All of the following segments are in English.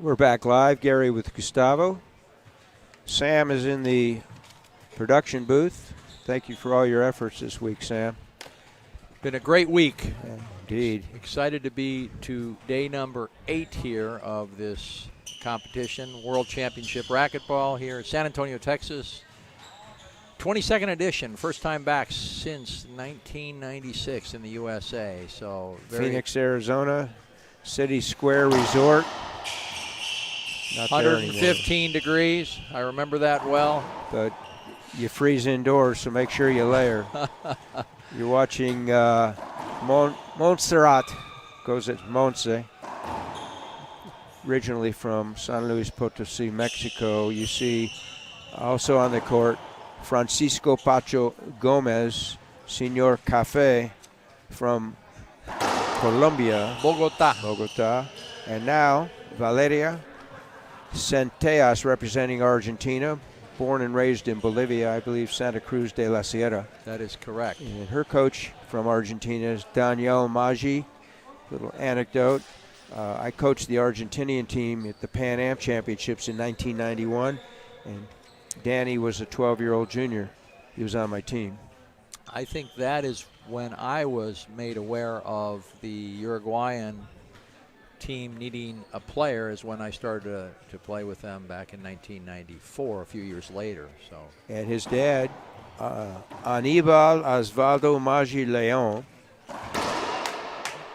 We're back live. Gary with Gustavo. Sam is in the production booth. Thank you for all your efforts this week, Sam. Been a great week. Indeed. Excited to be to day number 8 here of this competition, World Championship Racquetball here in San Antonio, Texas. 22nd edition, first time back since 1996 in the USA. So Phoenix, Arizona, City Square Resort. Not 115 degrees. I remember that well. But you freeze indoors, so make sure you layer. You're watching Montserrat, goes at Montse, originally from San Luis Potosí, Mexico. You see also on the court Francisco Pacho Gomez, Señor Café from Colombia, Bogotá. And now Valeria Centellas representing Argentina, born and raised in Bolivia, I believe Santa Cruz de la Sierra. That is correct. And her coach from Argentina is Daniel Maggi. Little anecdote. I coached the Argentinian team at the Pan Am Championships in 1991, and Danny was a 12-year-old junior. He was on my team. I think that is when I was made aware of the Uruguayan team needing a player, is when I started to play with them back in 1994, a few years later. So. And his dad, Aníbal Osvaldo Maggi León,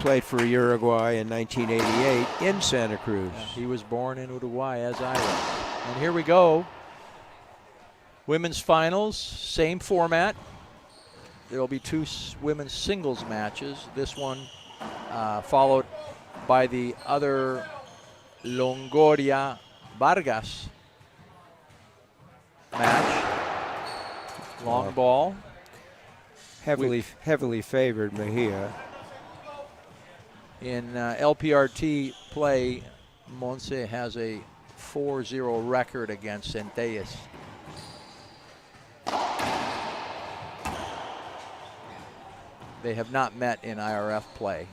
played for Uruguay in 1988 in Santa Cruz. He was born in Uruguay, as I was. And here we go. Women's finals, same format. There will be 2 women's singles matches. This one followed by the other Longoria Vargas match. Long ball. Heavily favored Mejía. In LPRT play, Montse has a 4-0 record against Centellas. They have not met in IRF play.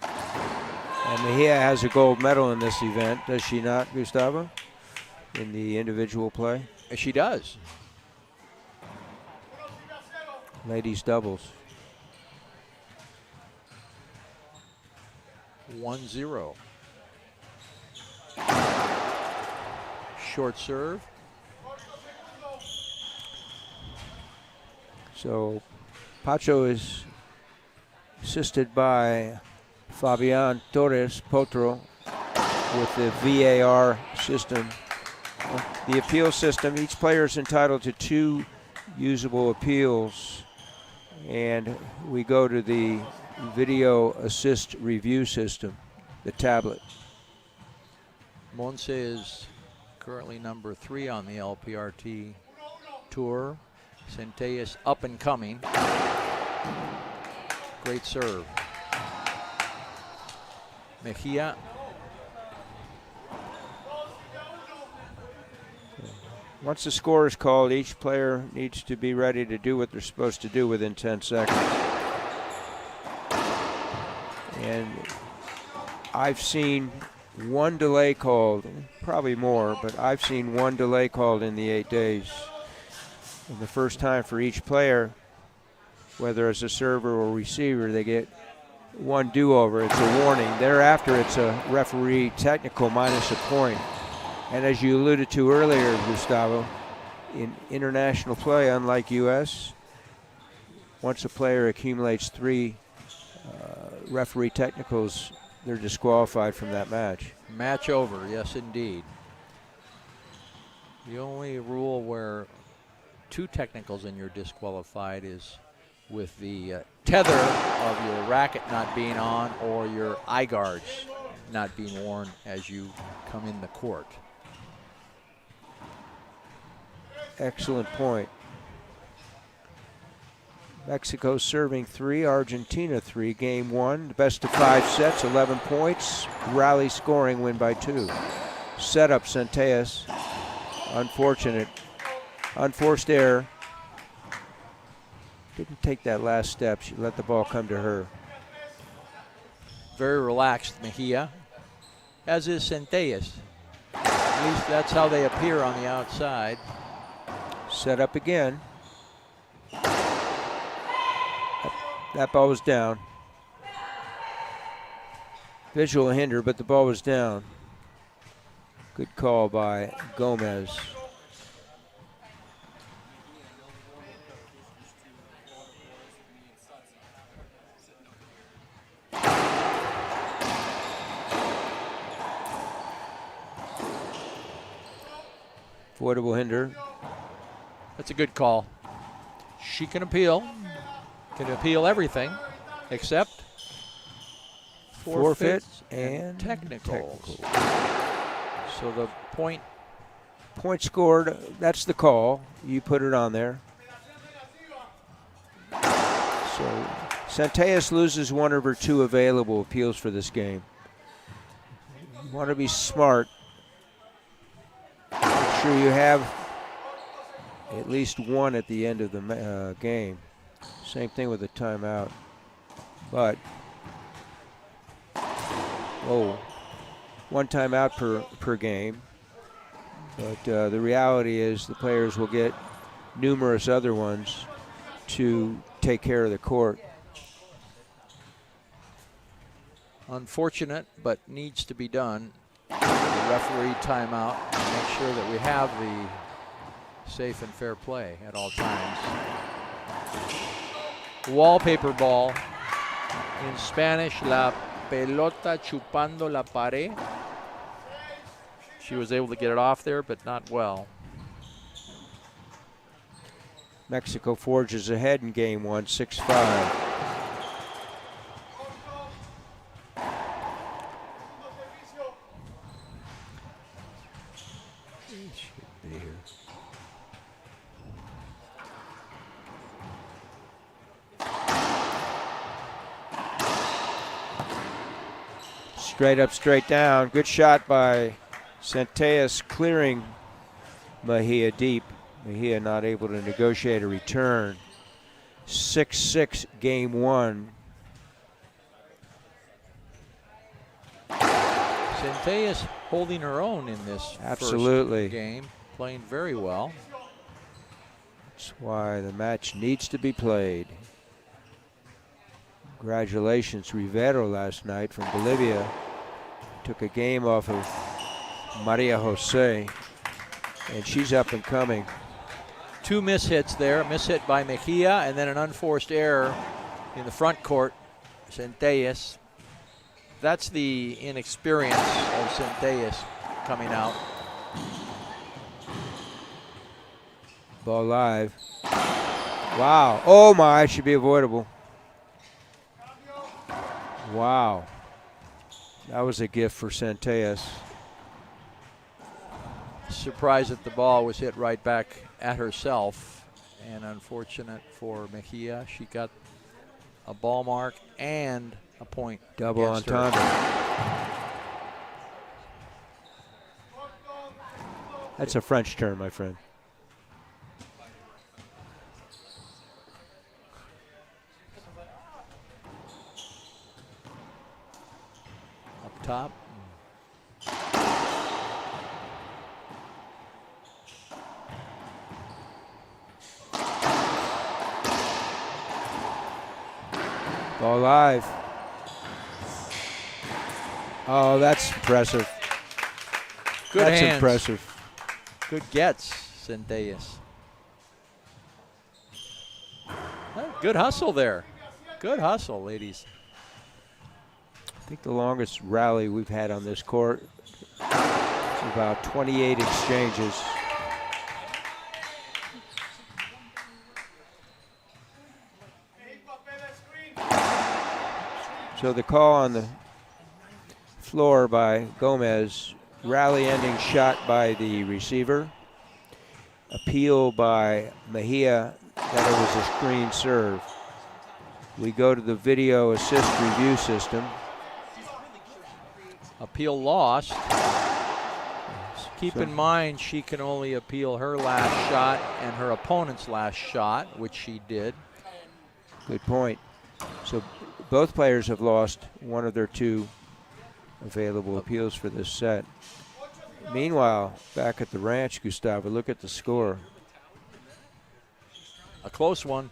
And Mejía has a gold medal in this event, does she not, Gustavo? In the individual play? She does. Ladies doubles. 1-0. Short serve. So Pacho is assisted by Fabian Torres Potro with the VAR system. The appeal system, each player is entitled to 2 usable appeals, and we go to the video assist review system, the tablet. Montse is currently number 3 on the LPRT tour. Centellas up and coming. Great serve. Mejía. Once the score is called, each player needs to be ready to do what they're supposed to do within 10 seconds. And I've seen 1 delay called, probably more, but I've seen 1 delay called in the 8 days. And the first time for each player, whether it's a server or receiver, they get 1 do-over. It's a warning. Thereafter, it's a referee technical minus a point. And as you alluded to earlier, Gustavo, in international play, unlike U.S., once a player accumulates 3 referee technicals, they're disqualified from that match. Match over, yes indeed. The only rule where 2 technicals and you're disqualified is with the tether of your racket not being on or your eye guards not being worn as you come in the court. Excellent point. Mexico serving 3, Argentina 3, game 1. The best of 5 sets, 11 points. Rally scoring, win by 2. Setup, Centellas. Unfortunate. Unforced error. Didn't take that last step. She let the ball come to her. Very relaxed, Mejía. as is Centellas. At least that's how they appear on the outside. Set up again. That ball was down. Visual hinder, but the ball was down. Good call by Gomez. Avoidable hinder. That's a good call. She can appeal everything except forfeits and technicals. So the point scored, that's the call. You put it on there. So Centellas loses one of her 2 available appeals for this game. You want to be smart. Make sure you have at least one at the end of the game. Same thing with a timeout. But, one timeout per game. But the reality is the players will get numerous other ones to take care of the court. Unfortunate, but needs to be done. The referee timeout to make sure that we have the safe and fair play at all times. Wallpaper ball. In Spanish, la pelota chupando la pared. She was able to get it off there, but not well. Mexico forges ahead in game 1, 6-5. Straight up, straight down. Good shot by Centellas, clearing Mejía deep. Mejía not able to negotiate a return. 6-6 game 1. Centellas holding her own in this Absolutely first game, playing very well. That's why the match needs to be played. Congratulations, Rivero last night from Bolivia. Took a game off of Maria Jose, and she's up and coming. 2 mishits there, a mishit by Mejía, and then an unforced error in the front court, Centellas. That's the inexperience of Centellas coming out. Ball live. Wow. Oh my, it should be avoidable. Wow. That was a gift for Centellas. Surprised that the ball was hit right back at herself, and unfortunate for Mejía. She got a ball mark and a point. Double entendre. That's a French term, my friend. Up top. Ball live. Oh, that's impressive. Good That's hands. impressive. Good gets, Centellas. Good hustle there. Good hustle, ladies. I think the longest rally we've had on this court is about 28 exchanges. So the call on the floor by Gomez, rally ending shot by the receiver, appeal by Mejía that it was a screen serve. We go to the video assist review system. Appeal lost. Keep in mind she can only appeal her last shot and her opponent's last shot, which she did. Good point. So both players have lost one of their 2 available appeals for this set. Meanwhile, back at the ranch, Gustavo, look at the score. A close one.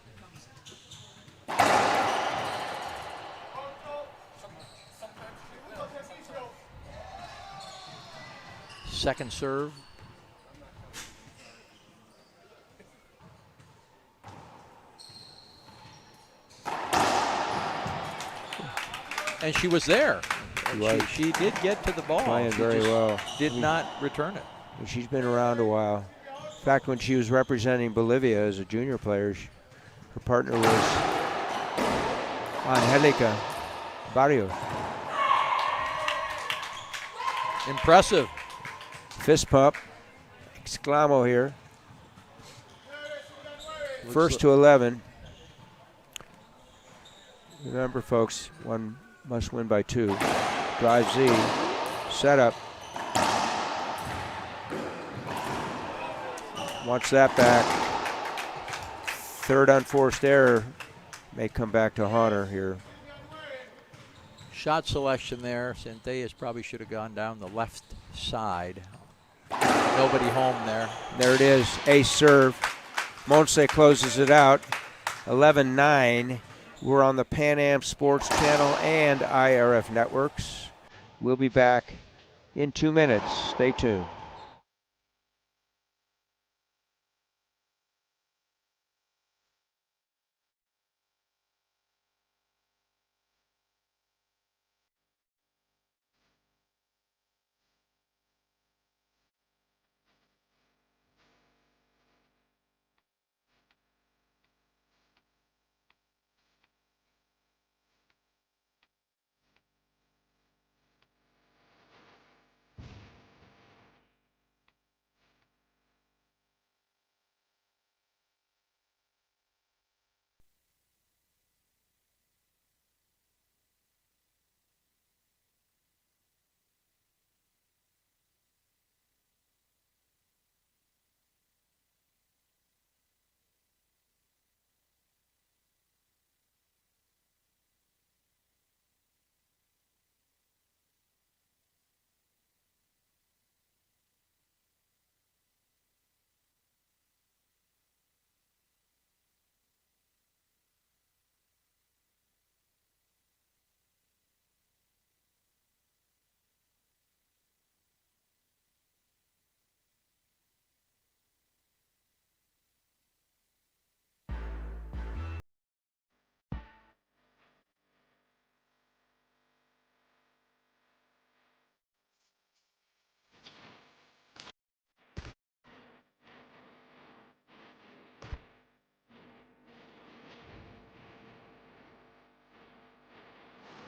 Second serve. And she was there. She did get to the ball. Playing She very just well. Did not return it. She's been around a while. In fact, when she was representing Bolivia as a junior player, her partner was Angelica Barrios. Impressive. Fist pump. Exclamo here. First to 11. Remember, folks, one must win by 2. Drive Z. Setup. Wants that back. Third unforced error may come back to haunt her here. Shot selection there. Centellas probably should have gone down the left side. Nobody home there. There it is. Ace serve. Montse closes it out. 11-9. We're on the Pan Am Sports Channel and IRF Networks. We'll be back in 2 minutes. Stay tuned.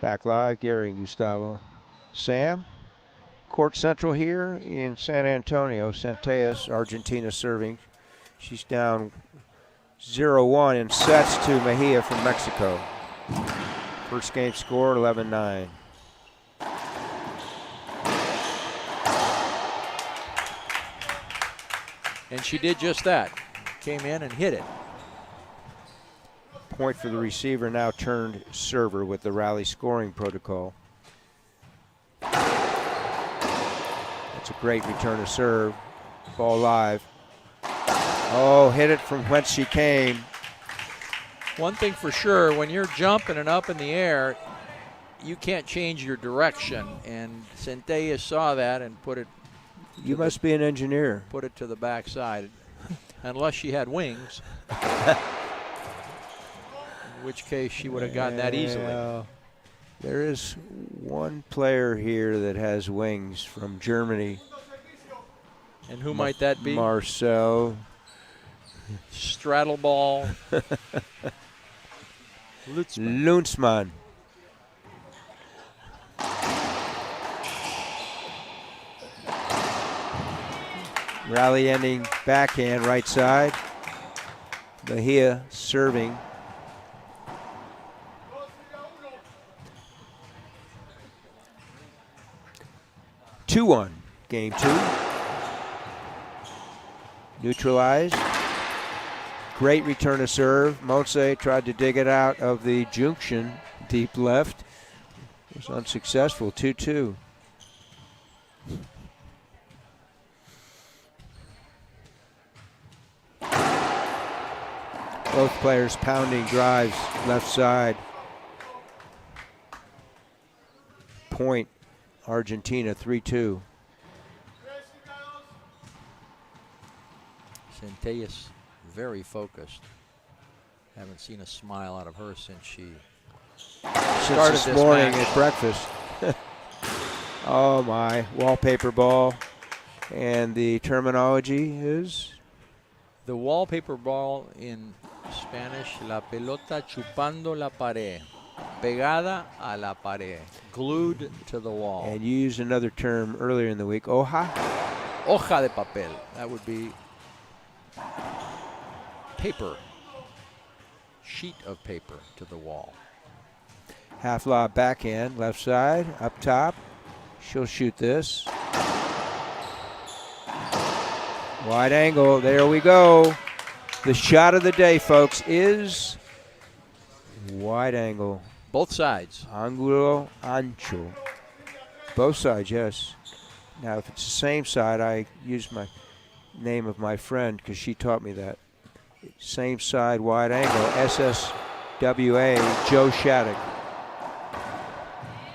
Back live, Gary and Gustavo. Sam, Court Central here in San Antonio. Centellas, Argentina serving. She's down 0-1 in sets to Mejía from Mexico. First game score, 11-9. And she did just that. Came in and hit it. Point for the receiver, now turned server with the rally scoring protocol. That's a great return to serve. Ball live. Oh, hit it from whence she came. One thing for sure, when you're jumping and up in the air, you can't change your direction. And Centellas saw that and put it. You must be an engineer. Put it to the backside, unless she had wings. In which case she would have gotten that easily. There is one player here that has wings from Germany. And who might that be? Marcel. Straddle ball. Lunsmann. Rally ending backhand right side. Mejía serving. Two-1, game 2. Neutralized. Great return to serve. Montse tried to dig it out of the junction, deep left. Was unsuccessful, 2-2. Both players pounding drives left side. Point Argentina 3-2. Centellas very focused. Haven't seen a smile out of her since she started Since this morning match. at breakfast. Oh my, wallpaper ball. And the terminology is? The wallpaper ball in Spanish, la pelota chupando la pared, pegada a la pared, glued to the wall. And you used another term earlier in the week, hoja? Hoja de papel, that would be paper, sheet of paper to the wall. Half lob backhand, left side, up top. She'll shoot this. Wide angle, there we go. The shot of the day, folks, is wide angle. Both sides. Ángulo ancho. Both sides, yes. Now, if it's the same side, I use my name of my friend because she taught me that. Same side, wide angle, SSWA, Joe Shattuck.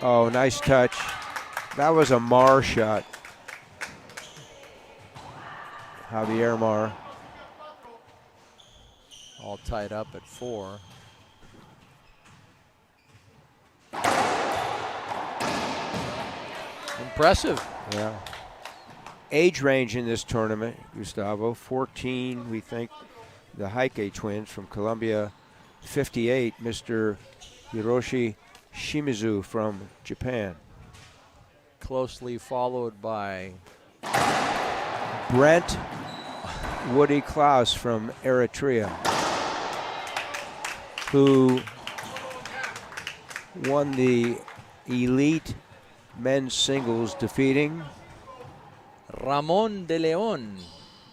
Oh, nice touch. That was a Mar shot. Javier Mar. All tied up at 4. Impressive. Yeah. Age range in this tournament, Gustavo, 14, we think. The Heike twins from Colombia, 58, Mr. Hiroshi Shimizu from Japan. Closely followed by Brent Woody Klaus from Eritrea, who won the elite men's singles, defeating Ramon de Leon,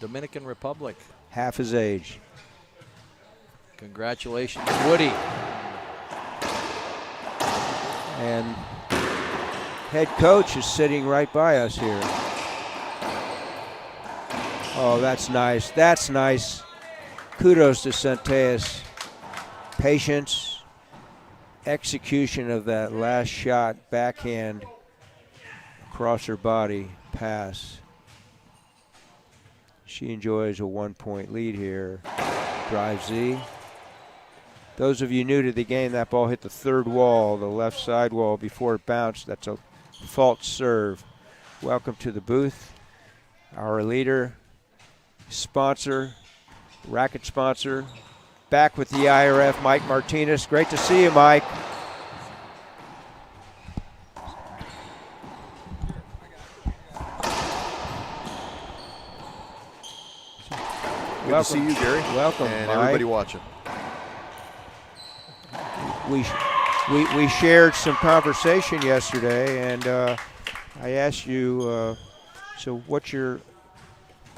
Dominican Republic. half his age. Congratulations, Woody. And head coach is sitting right by us here. Oh, that's nice. That's nice. Kudos to Centellas. Patience, execution of that last shot, backhand across her body, pass. She enjoys a 1-point lead here. Drive Z. Those of you new to the game, that ball hit the third wall, the left side wall, before it bounced. That's a false serve. Welcome to the booth. Our leader, sponsor, racket sponsor, back with the IRF, Mike Martinez. Great to see you, Mike. Good to see you, Gary. Welcome, and Mike. everybody watching. We shared some conversation yesterday, and I asked you, so what's your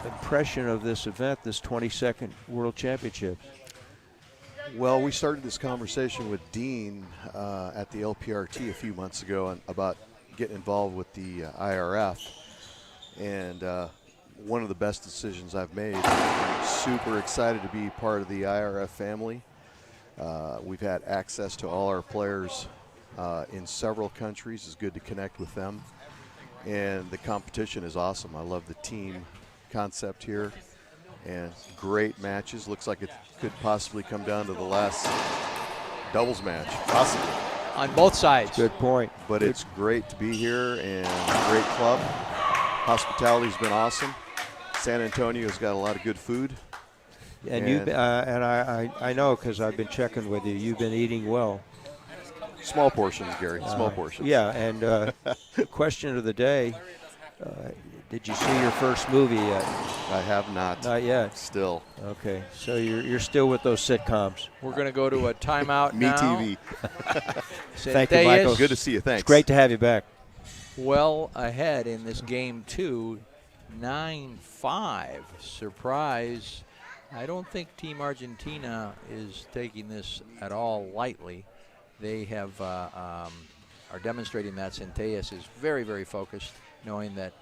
impression of this event, this 22nd World Championships? Well, we started this conversation with Dean at the LPRT a few months ago about getting involved with the IRF, and one of the best decisions I've made. I'm super excited to be part of the IRF family. We've had access to all our players in several countries. It's good to connect with them. And the competition is awesome. I love the team concept here. And great matches. Looks like it could possibly come down to the last doubles match, possibly. On both sides. Good point. But it's great to be here and great club. Hospitality's been awesome. San Antonio's got a lot of good food. And you've and I know because I've been checking with you. You've been eating well. Small portions, Gary. Small portions. Yeah, and question of the day: did you see your first movie yet? I have not. Not yet. Still. Okay, so you're still with those sitcoms. We're going to go to a timeout Me now. TV. Thank you, Michael. Good to see you. Thanks. It's great to have you back. Well ahead in this game 2, 9-5. Surprise. I don't think Team Argentina is taking this at all lightly. They have are demonstrating that Centellas is very, very focused, knowing that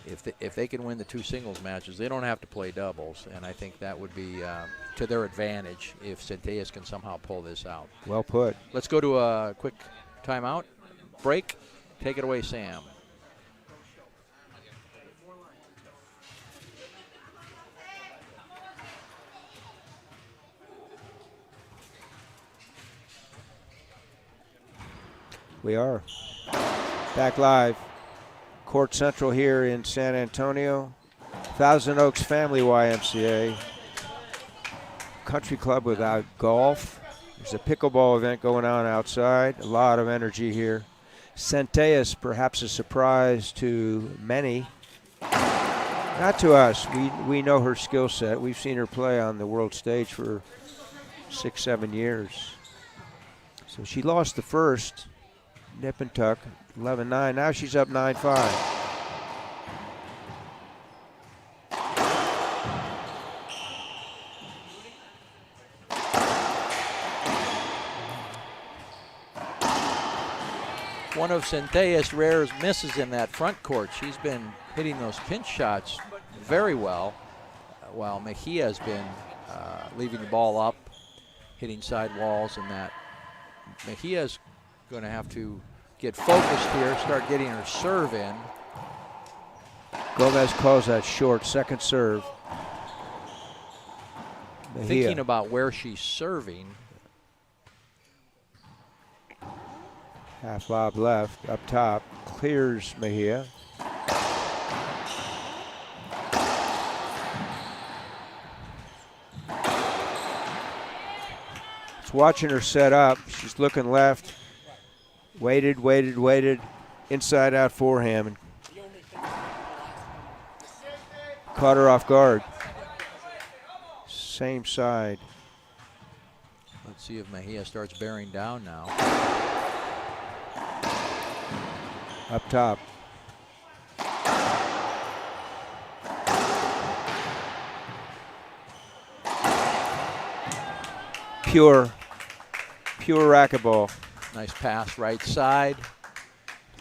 if they can win the 2 singles matches, they don't have to play doubles, and I think that would be to their advantage if Centellas can somehow pull this out. Well put. Let's go to a quick timeout break. Take it away, Sam. We are back live. Court Central here in San Antonio. Thousand Oaks Family YMCA. Country club without golf. There's a pickleball event going on outside. A lot of energy here. Centellas, perhaps a surprise to many. Not to us. We know her skill set. We've seen her play on the world stage for 6-7 years. So she lost the first. Nip and tuck, 11-9. Now she's up 9-5. One of Centellas' rare misses in that front court. She's been hitting those pinch shots very well, while Mejía has been leaving the ball up, hitting side walls and that. Mejia's going to have to get focused here, start getting her serve in. Gomez calls that short, second serve. Mejía. Thinking about where she's serving. Half lob left, up top, clears Mejía. It's watching her set up. She's looking left. Waited, inside out forehand. Caught her off guard. Same side. Let's see if Mejía starts bearing down now. Up top. Pure racquetball. Nice pass right side.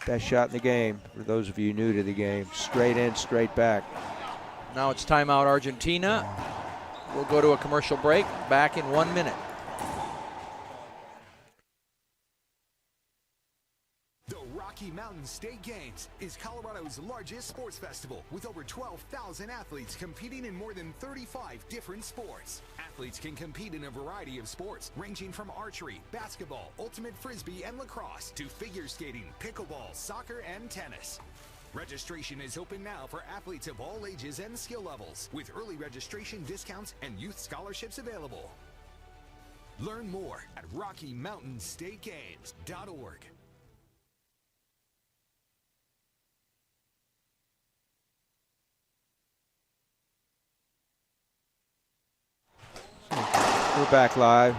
Best shot in the game for those of you new to the game. Straight in, straight back. Now it's timeout Argentina. We'll go to a commercial break. Back in 1 minute. The Rocky Mountain State Games is Colorado's largest sports festival with over 12,000 athletes competing in more than 35 different sports. Athletes can compete in a variety of sports ranging from archery, basketball, ultimate frisbee, and lacrosse to figure skating, pickleball, soccer, and tennis. Registration is open now for athletes of all ages and skill levels, with early registration discounts and youth scholarships available. Learn more at RockyMountainStateGames.org. We're back live.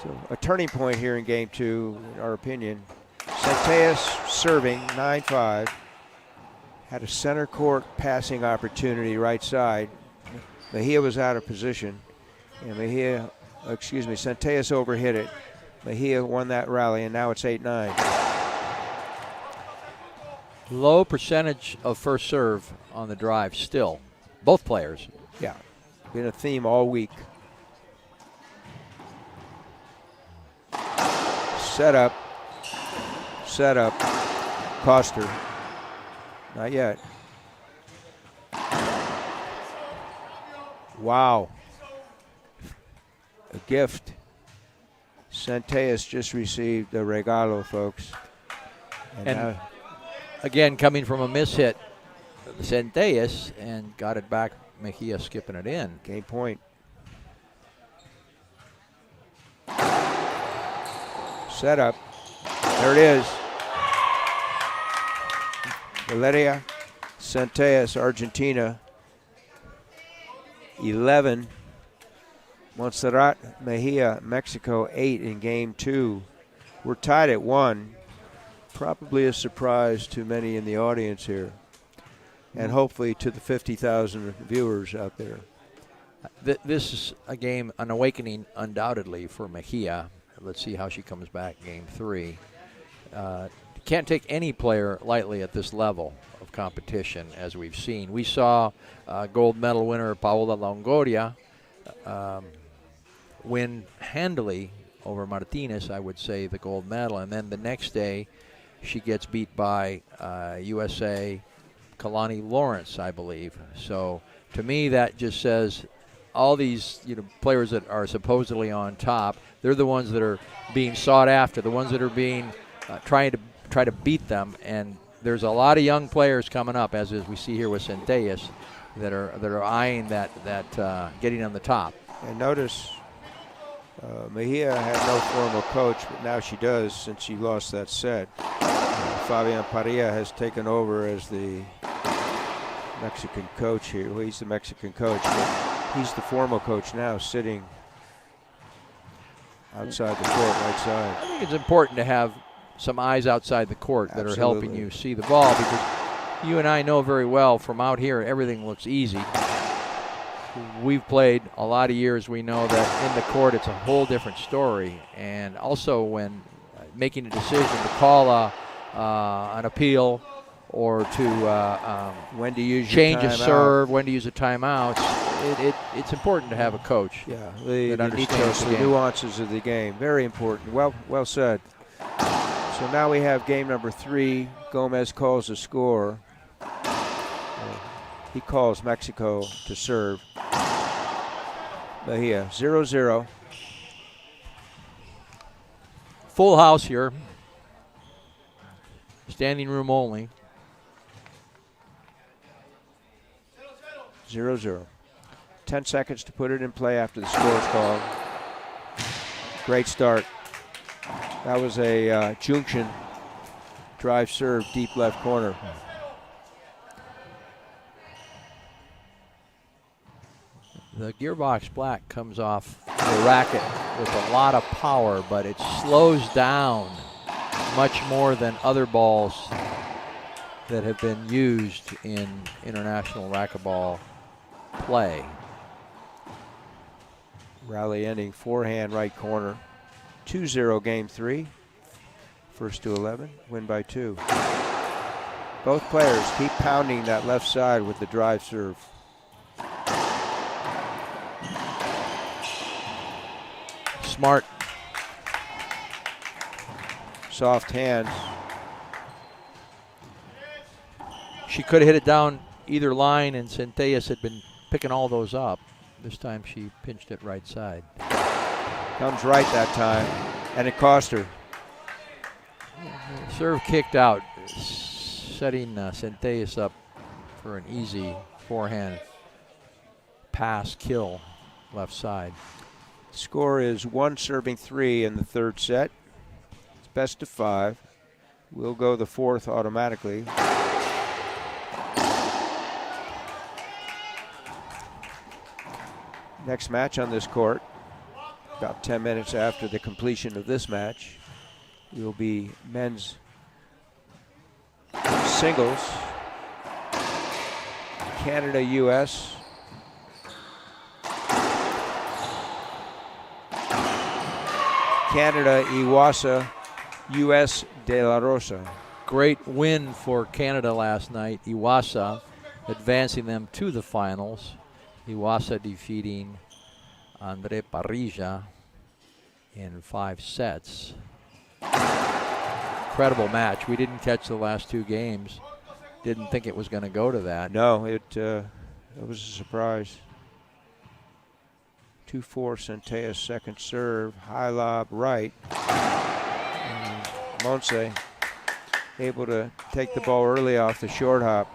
So a turning point here in game 2, in our opinion. Centellas serving 9-5. Had a center court passing opportunity right side. Mejía was out of position. And Centellas overhit it. Mejía won that rally, and now it's 8-9. Low percentage of first serve on the drive still. Both players. Yeah, been a theme all week. Set up, cost her. Not yet. Wow. A gift. Centellas just received a regalo, folks. And again, coming from a mishit, Centellas, and got it back. Mejía skipping it in. Game point. Set up. There it is. Valeria Centellas, Argentina, 11. Montserrat Mejía, Mexico, 8 in game 2. We're tied at 1. Probably a surprise to many in the audience here, and hopefully to the 50,000 viewers out there. This is a game, an awakening undoubtedly for Mejía. Let's see how she comes back game 3. Can't take any player lightly at this level of competition, as we've seen. We saw gold medal winner Paola Longoria win handily over Martinez, I would say, the gold medal. And then the next day, she gets beat by USA Kalani Lawrence, I believe. So to me, that just says all these players that are supposedly on top, they're the ones that are being sought after, the ones that are being try to beat them. And there's a lot of young players coming up, as we see here with Centellas, that are eyeing that getting on the top. And notice Mejía had no formal coach, but now she does since she lost that set. Fabian Parilla has taken over as the Mexican coach here. Well, he's the Mexican coach, but he's the formal coach now, sitting outside the court, right side. I think it's important to have some eyes outside the court that Absolutely. are helping you see the ball, because you and I know very well from out here everything looks easy. We've played a lot of years. We know that in the court it's a whole different story. And also when making a decision to call an appeal or to when to use change your a timeout. serve, when to use a timeout, it's important to have a coach. Yeah, the understands the game. nuances of the game, very important. Well said. So now we have game number 3. Gomez calls the score. He calls Mexico to serve. Mejía 0-0. Full house here. Standing room only. 0-0. 10 seconds to put it in play after the score is called. Great start. That was a junction drive serve, deep left corner. The gearbox black comes off the racket with a lot of power, but it slows down much more than other balls that have been used in international racquetball play. Rally ending forehand right corner. 2-0 game 3. First to 11, win by 2. Both players keep pounding that left side with the drive serve. Smart. Soft hands. She could have hit it down either line, and Centellas had been picking all those up. This time she pinched it right side. Comes right that time, and it cost her. Serve kicked out, setting Centellas up for an easy forehand pass kill left side. Score is 1-3 in the third set. It's best of 5. We'll go the fourth automatically. Next match on this court, about 10 minutes after the completion of this match, will be men's singles. Canada-US. Canada, Iwasa, U.S. De La Rosa. Great win for Canada last night. Iwasa advancing them to the finals. Iwasa defeating Andre Parrilla in 5 sets. Incredible match. We didn't catch the last 2 games. Didn't think it was going to go to that. No, it was a surprise. 2-4 Centellas second serve, high lob right. And Montse able to take the ball early off the short hop.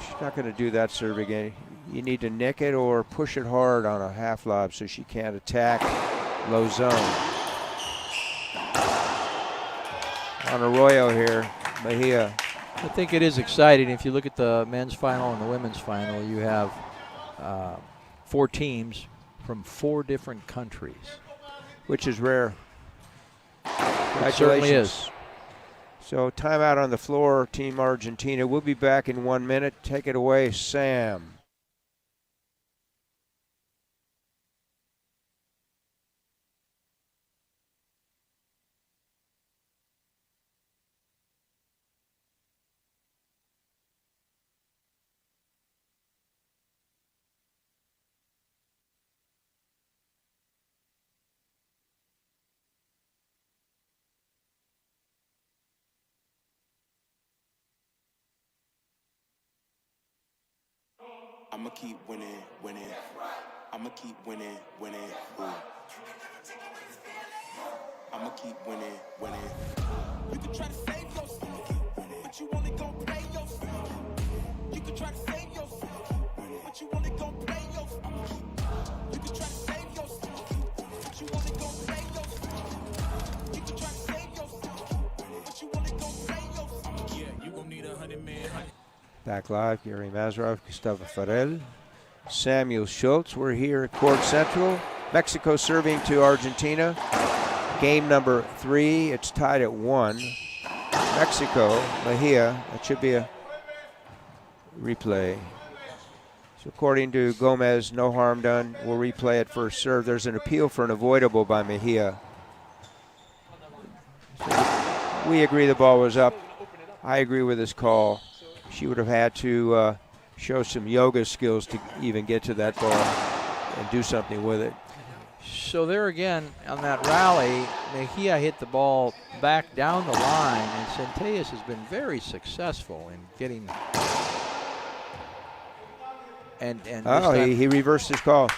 She's not going to do that serve again. You need to nick it or push it hard on a half lob so she can't attack low zone. On Arroyo here, Mejía. I think it is exciting. If you look at the men's final and the women's final, you have 4 teams from 4 different countries. Which is rare. It certainly is. So timeout on the floor, Team Argentina. We'll be back in 1 minute. Take it away, Sam. I'ma keep winning, winning. I'ma keep winning, winning. Ooh. I'ma keep winning, winning. You can try to save yourself, but you only gon' play yourself. You can try to save yourself, but you only gon' play yourself. You can try to save yourself, but you only gon' play yourself. You can try to save yourself, but you only gon' play yourself. Yeah, you gon' need 100 men. Back live, Gary Mazarov, Gustavo Farel, Samuel Schultz. We're here at Court Central. Mexico serving to Argentina. Game number 3. It's tied at 1. Mexico, Mejía. That should be a replay. So according to Gomez, no harm done. We'll replay at first serve. There's an appeal for an avoidable by Mejía. So we agree the ball was up. I agree with this call. She would have had to show some yoga skills to even get to that ball and do something with it. So there again, on that rally, Mejía hit the ball back down the line, and Centellas has been very successful in getting. And oh, he reversed his call.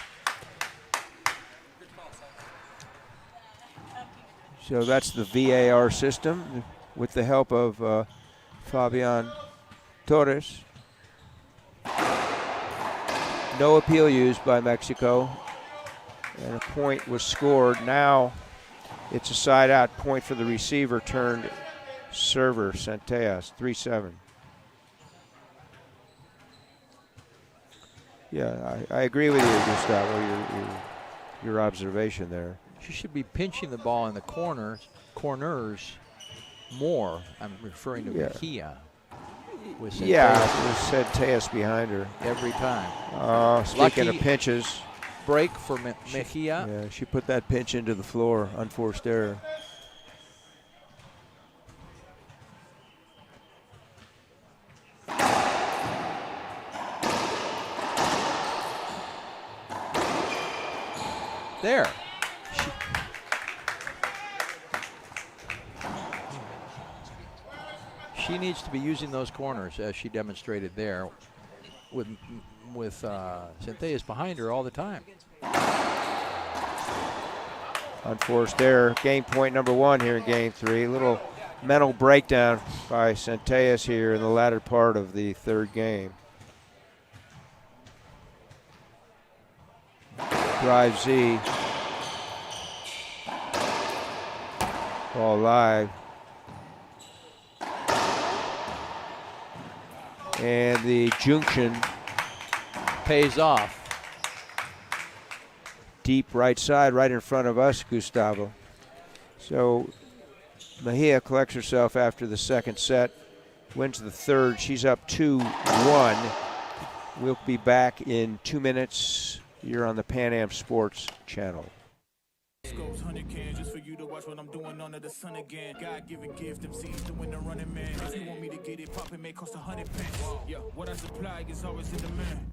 So that's the VAR system with the help of Fabian Torres. No appeal used by Mexico, and a point was scored. Now it's a side out point for the receiver turned server, Centellas, 3-7. Yeah, I agree with you, Gustavo, your observation there. She should be pinching the ball in the corners more. I'm referring to Mejía. With Centellas behind her. Every time. Speaking of pinches. Break for Mejía. Yeah, she put that pinch into the floor, unforced error. There. She needs to be using those corners as she demonstrated there with Centellas behind her all the time. Unforced error. Game point number 1 here in game 3. A little mental breakdown by Centellas here in the latter part of the 3rd game. Drive Z. Ball live. And the junction pays off. Deep right side, right in front of us, Gustavo. So Mejía collects herself after the 2nd set, wins the 3rd. She's up 2-1. We'll be back in 2 minutes. You're on the Pan Am Sports channel. Scopes, 100 cans just for you to watch what I'm doing under the sun again. God-given gift, them seeds to win the running man. If you want me to get it poppin', may cost 100 pence. Yeah, what I supply is always in demand.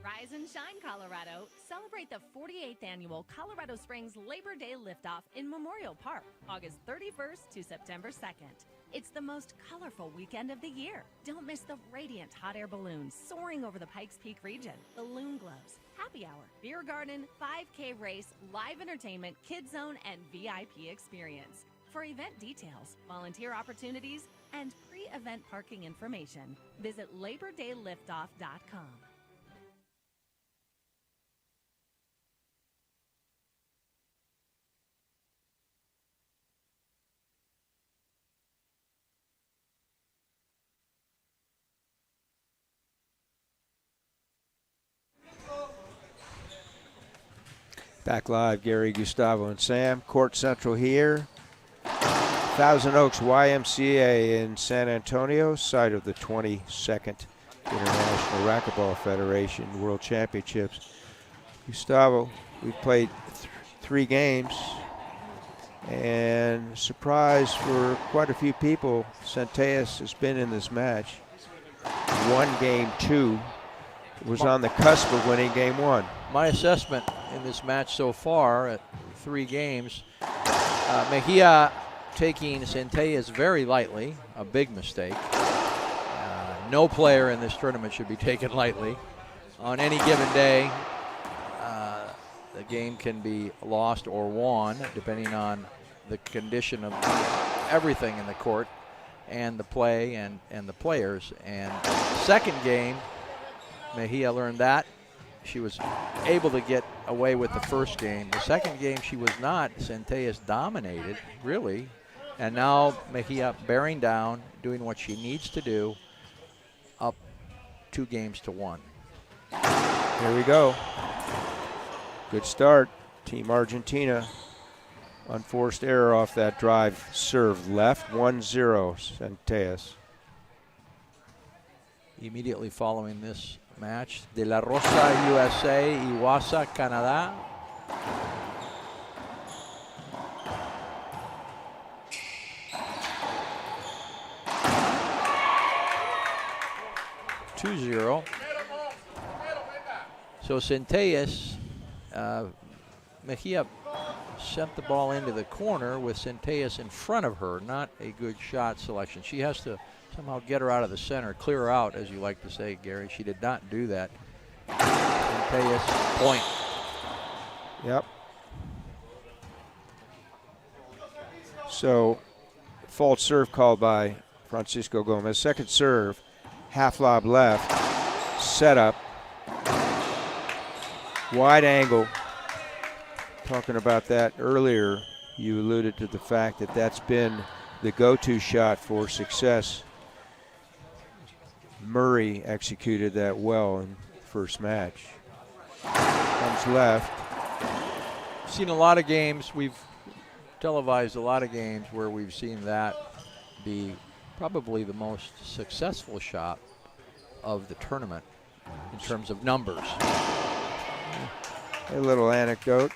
Rise and shine, Colorado. Celebrate the 48th annual Colorado Springs Labor Day Liftoff in Memorial Park, August 31st to September 2nd. It's the most colorful weekend of the year. Don't miss the radiant hot air balloons soaring over the Pikes Peak region, balloon glows, happy hour, beer garden, 5K race, live entertainment, kids zone, and VIP experience. For event details, volunteer opportunities, and pre-event parking information, visit LaborDayLiftoff.com. Back live, Gary, Gustavo, and Sam. Court Central here. Thousand Oaks YMCA in San Antonio, site of the 22nd International Racquetball Federation World Championships. Gustavo, we've played 3 games, and surprise for quite a few people, Centellas has been in this match. 1 game 2, was on the cusp of winning game 1. My assessment in this match so far at 3 games, Mejía taking Centellas very lightly, a big mistake. No player in this tournament should be taken lightly. On any given day, the game can be lost or won depending on the condition of everything in the court and the play and the players. And second game, Mejía learned that. She was able to get away with the first game. The second game she was not. Centellas dominated, really. And now Mejía bearing down, doing what she needs to do, up 2-1. Here we go. Good start. Team Argentina. Unforced error off that drive serve left. 1-0 Centellas. Immediately following this match, De La Rosa, USA, Iwasa, Canada. So Centellas, Mejía sent the ball into the corner with Centellas in front of her. Not a good shot selection. She has to somehow get her out of the center, clear her out, as you like to say, Gary. She did not do that. Centellas, point. Yep. So, false serve called by Francisco Gomez. Second serve, half lob left, setup, wide angle. Talking about that earlier, you alluded to the fact that that's been the go-to shot for success. Murray executed that well in the first match. Comes left. Seen a lot of games. We've televised a lot of games where we've seen that be probably the most successful shot of the tournament in terms of numbers. A little anecdote,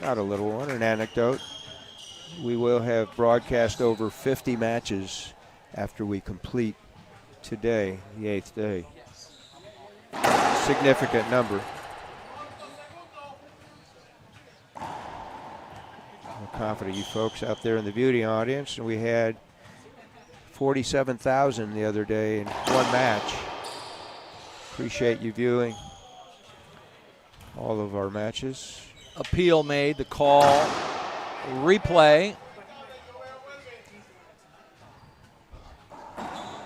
not a little one, an anecdote. We will have broadcast over 50 matches after we complete today, the 8th day. Significant number. I'm confident you folks out there in the viewing audience, and we had 47,000 the other day in one match. Appreciate you viewing all of our matches. Appeal made, the call, replay.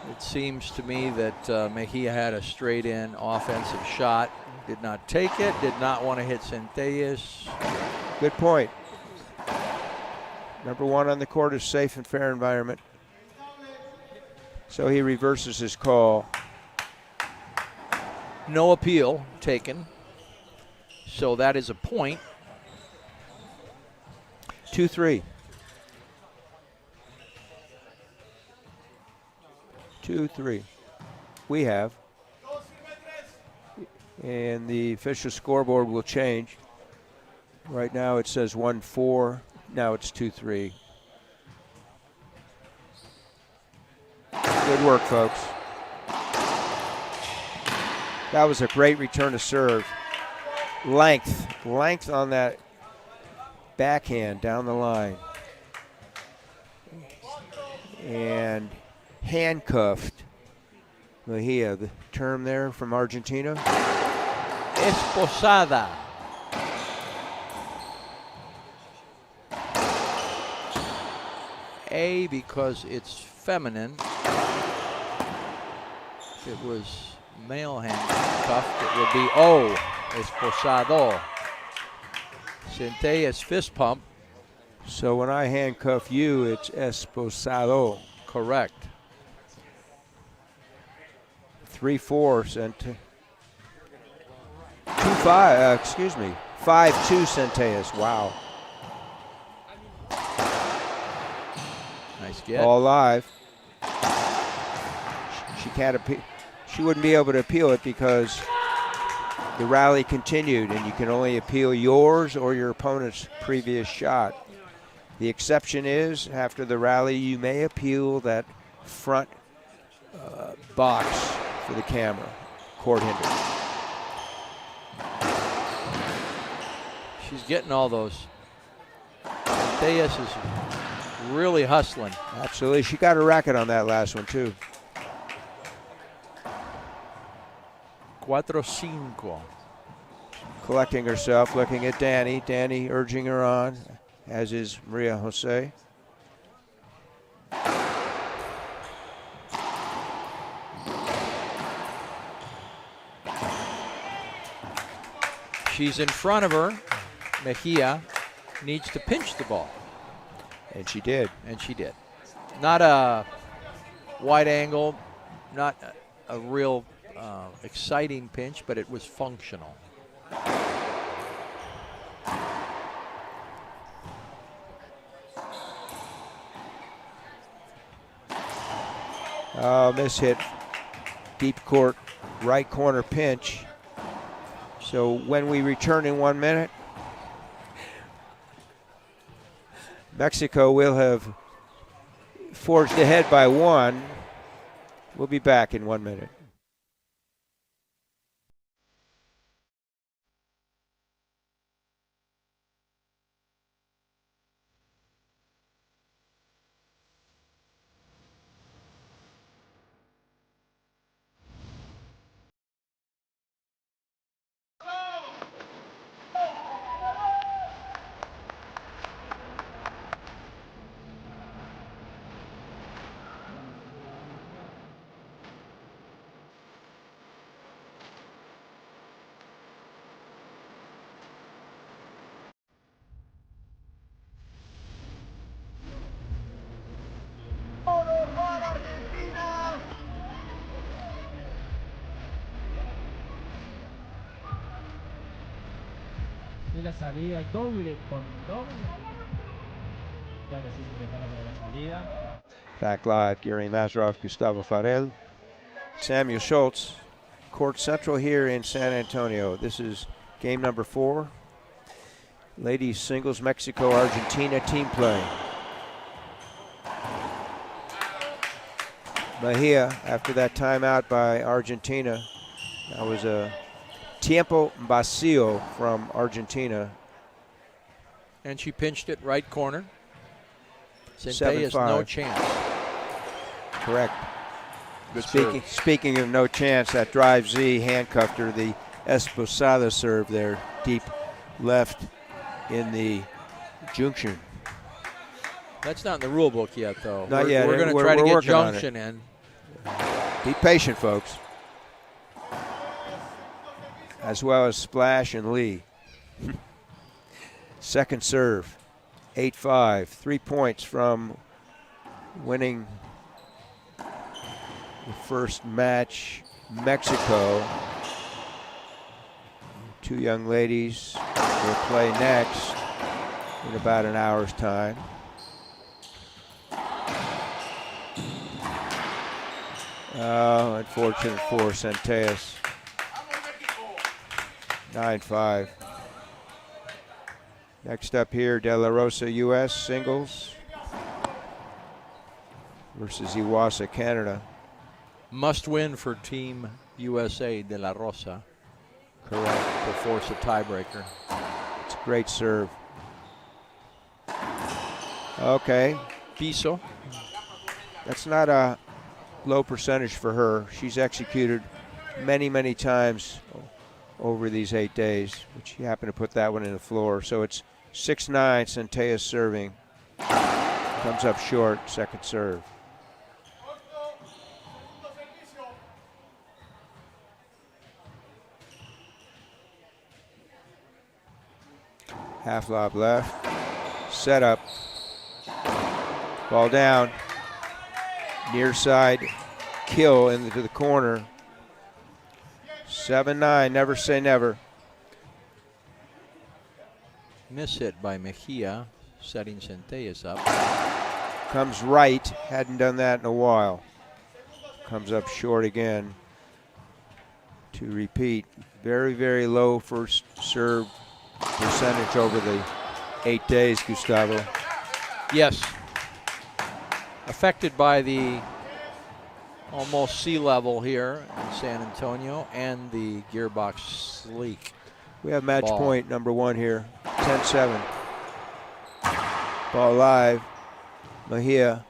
It seems to me that Mejía had a straight-in offensive shot. Did not take it, did not want to hit Centellas. Good point. Number one on the court is safe and fair environment. So he reverses his call. No appeal taken. So that is a point. 2-3. 2-3. We have. And the official scoreboard will change. Right now it says 1-4. Now it's 2-3. Good work, folks. That was a great return to serve. Length on that backhand down the line. And handcuffed Mejía, the term there from Argentina. Esposada. A, because it's feminine. If it was male handcuffed, it would be O, esposado. Centellas fist pump. So when I handcuff you, it's esposado. Correct. 3-4 Centellas. 2-5, excuse me. 5-2 Centellas. Wow. Nice get. All live. She can't appeal. She wouldn't be able to appeal it because the rally continued, and you can only appeal yours or your opponent's previous shot. The exception is, after the rally, you may appeal that front box for the camera, court hinder. She's getting all those. Centellas is really hustling. Absolutely. She got a racket on that last one, too. 4-5. Collecting herself, looking at Danny. Danny urging her on, as is Maria Jose. She's in front of her. Mejía needs to pinch the ball. And she did. And she did. Not a wide angle, not a real exciting pinch, but it was functional. Miss hit, deep court, right corner pinch. So when we return in 1 minute, Mexico will have forged ahead by 1. We'll be back in 1 minute. Y la salida doble con doble. Ya que sí se prepara para la salida. Back live, Gary Mazarov, Gustavo Farel, Samuel Schultz, Court Central here in San Antonio. This is game number 4. Ladies singles, Mexico, Argentina team play. Mejía, after that timeout by Argentina, that was a tiempo vacío from Argentina. And she pinched it right corner. Centellas no chance. Correct. Good Speaking of no chance, that drive Z handcuffed her. The Esposada serve there, deep left in the junction. That's not in the rule book yet, though. Not yet. We're going to try to get junction in. Be patient, folks. As well as Splash and Lee. Second serve, 8-5. 3 points from winning the first match. Mexico. 2 young ladies will play next in about an hour's time. Unfortunate for Centellas. 9-5. Next up here, De La Rosa, U.S. singles versus Iwasa, Canada. Must win for Team USA, De La Rosa. Correct. To force a tiebreaker. It's a great serve. Okay. Piso. That's not a low percentage for her. She's executed many, many times over these 8 days, but she happened to put that one in the floor. So it's 6-9, Centellas serving. Comes up short, second serve. Half lob left. Set up. Ball down. Near side kill into the corner. 7-9, never say never. Miss hit by Mejía, setting Centellas up. Comes right, hadn't done that in a while. Comes up short again. To repeat, very, very low first serve percentage over the 8 days, Gustavo. Yes. Affected by the almost sea level here in San Antonio and the gearbox sleek. We have match ball. Point number 1 here, 10-7. Ball live. Mejía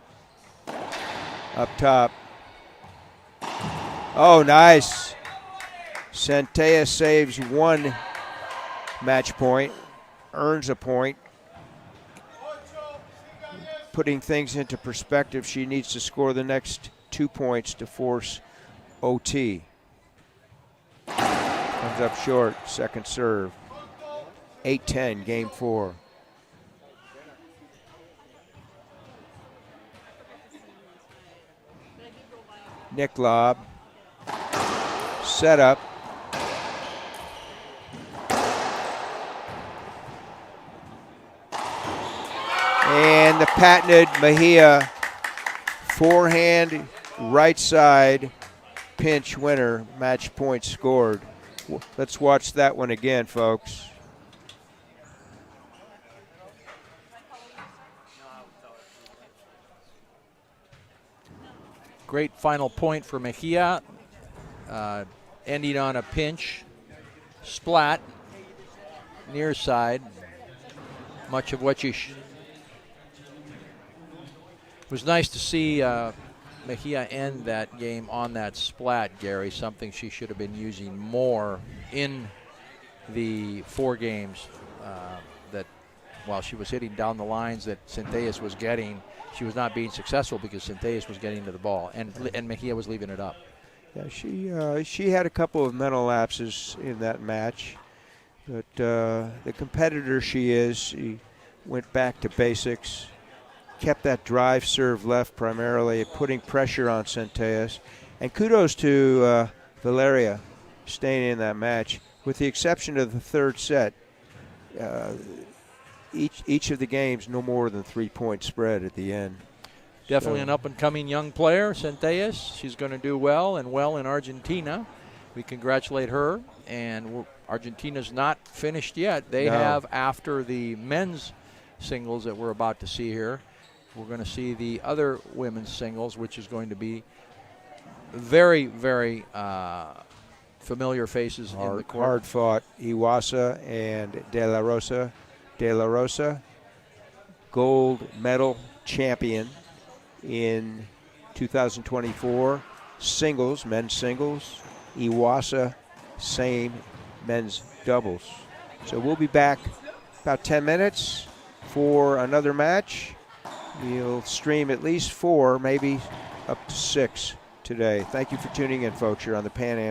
up top. Oh, nice. Centellas saves 1 match point, earns a point. Putting things into perspective, she needs to score the next 2 points to force OT. Comes up short, second serve. 8-10, game 4. Nick lob. Set up. And the patented Mejía forehand right side pinch winner, match point scored. Let's watch that one again, folks. Great final point for Mejía, ending on a pinch, splat, near side. Much of what you it was nice to see Mejía end that game on that splat, Gary, something she should have been using more in the 4 games that while she was hitting down the lines that Centellas was getting, she was not being successful because Centellas was getting to the ball and Mejía was leaving it up. Yeah, she had a couple of mental lapses in that match, but the competitor she is, she went back to basics, kept that drive serve left primarily, putting pressure on Centellas, and kudos to Valeria staying in that match. With the exception of the third set, each of the games no more than 3-point spread at the end. Definitely an up-and-coming young player, Centellas. She's going to do well and well in Argentina. We congratulate her. And Argentina's not finished yet. They have, after the men's singles that we're about to see here, we're going to see the other women's singles, which is going to be very, very familiar faces in the court. Hard-fought Iwasa and De La Rosa. De La Rosa, gold medal champion in 2024. Singles, men's singles. Iwasa, same men's doubles. So we'll be back about 10 minutes for another match. We'll stream at least 4, maybe up to 6 today. Thank you for tuning in, folks. You're on the Pan Am